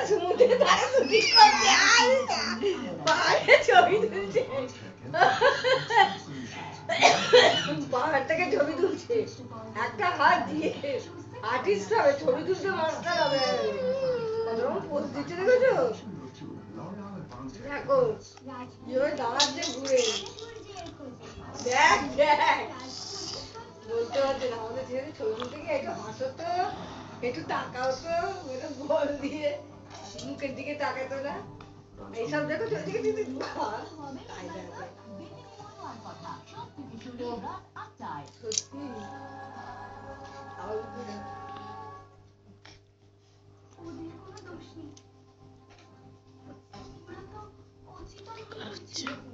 সমুদ্রে ধারে শুটিং করছে পাহাড়ে ছবি তুলছে পাহাড় থেকে ছবি তুলছে একটা হাত দিয়ে আর্টিস্ট হবে ছবি তুলতে মাস্টার হবে কতরকম পোজ দিচ্ছে দেখেছো দেখো কিভাবে দাঁড়াচ্ছে ঘুরে দেখ দেখ বলতে পারছে না আমাদের ছেলে ছবি তুলতে গিয়ে একটু হাসো তো একটু তাকাও তো বল দিয়ে মুখের দিকে তাকাতো না এইসব দেখো চলে দিকে দিদি তাই দেখো সত্যি ওদের কোনো দোষ নেই ওরা তো অচিন্তই